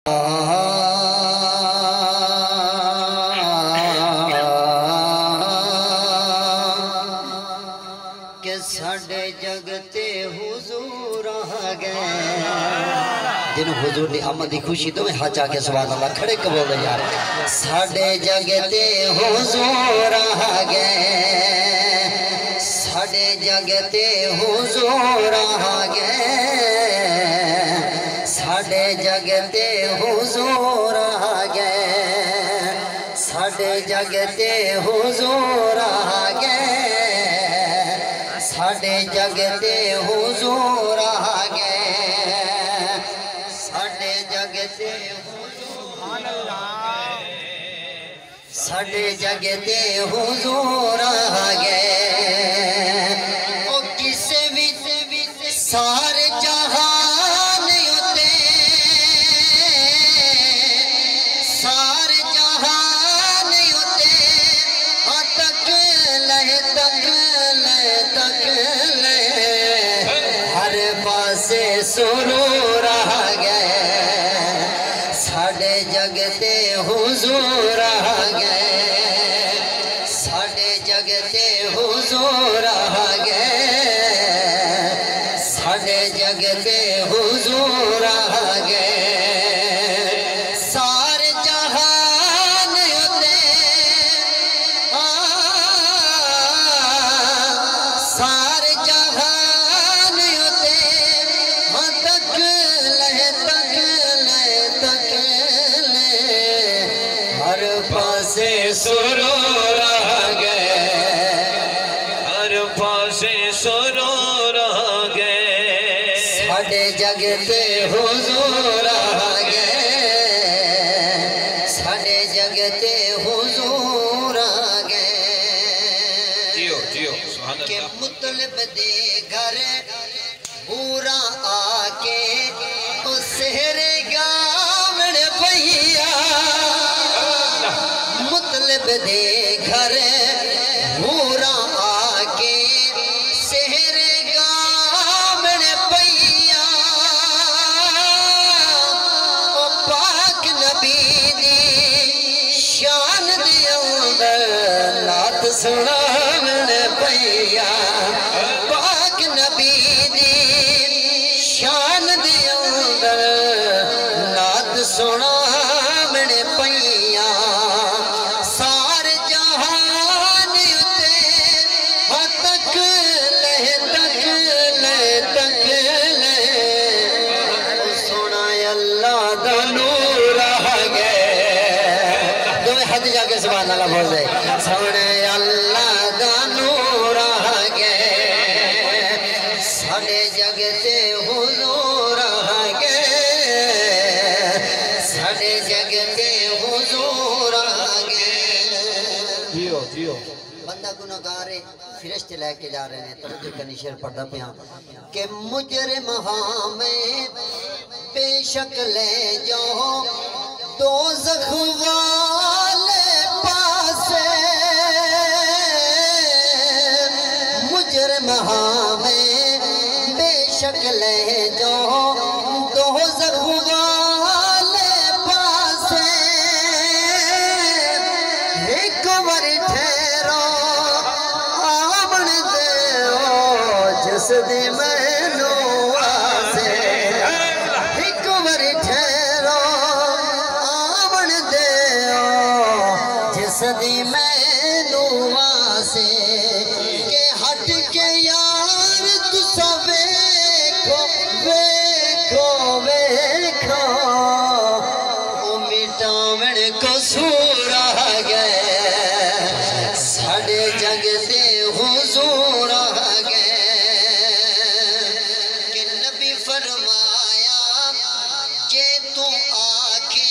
کہ ساڑے جگتے حضور آ گئے جنہوں حضور دی آمد دی خوشی تو میں ہاتھ آکے سبحان اللہ کھڑے کبول دے یار ساڑے جگتے حضور آ گئے ساڑے جگتے حضور آ گئے ساڑے جگتے حضور آ گئے ساڑے جگتے حضور آ گئے ساڑے جگتے حضور آ گئے ساڑے جگتے حضور آ گئے ساڑے جگتے حضور آ گئے او کسے بھی سارے جہان ہوتے سارے جہان ہوتے ہاں تک لے ہر پاسے سرور آ گئے ساڑے جگتے حضور آ گئے ساڑے جگتے حضور آ گئے ساڑے جگتے حضور آ گئے سارے جہان ہوتے سارے جہان ہوتے ہاں تک لے ہر پاسے سرور آ گئے ہر پاسے سرور آ گئے ساڑے جگتے حضور آ گئے ساڑے جگتے حضور آ گئے جیو جیو سبحان کہ اللہ مطلب دے گھر پورا آ کے سہرے گاوڑ پہیا مطلب دے گھر پورا آ کے سہرے گاوڑ پہیا او پاک نبی دی شان دی اندر نات سناوڑ پہیا پاک نبی دی شان دی اندر نات سناوڑ پہیا سارے جہان ہوتے ہاں تک لے سونا اللہ دا نور آ گئے دو حد جا کے سبحان اللہ بول دے سونے اللہ دا نور آ گئے ساڑے جگتے حضور آ گئے ساڑے جگتے حضور آ گئے جیو جیو بندہ گناہگار فرشتے لے کے جا رہے ہیں توجہ کرنی شعر پڑھتا پیا کہ مجرم ہاں میں بے شک لے جاؤ دوزخ والے پاسے مجرم ہاں میں بے شک لے جاؤ دوزخ والے پاسے ایک بار ٹھہرو آمن دیو جس دی مینو آسے ایک بار ٹھہرو آمن دیو جس دی مینو آسے کہ ہٹ کے یار تسا ویکھو ویکھو ویکھو او مٹاوڑ قصور آ گئے ساڑے جگتے حضور آ گئے کہ نبی فرمایا کہ تو آ کے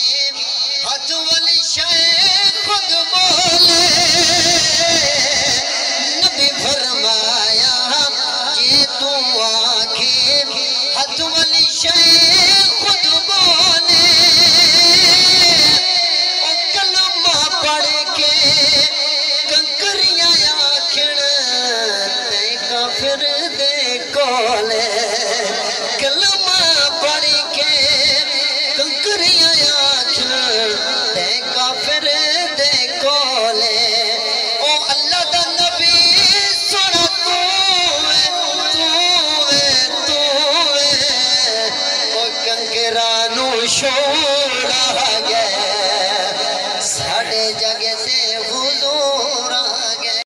ہاتھ والی شے خود بولے نبی فرمایا کہ تو آ کے ہاتھ والی شے خود بولے او کلمہ پڑھ کے کنکریاں آکھن تے کافر دے کولے کلمہ پڑھ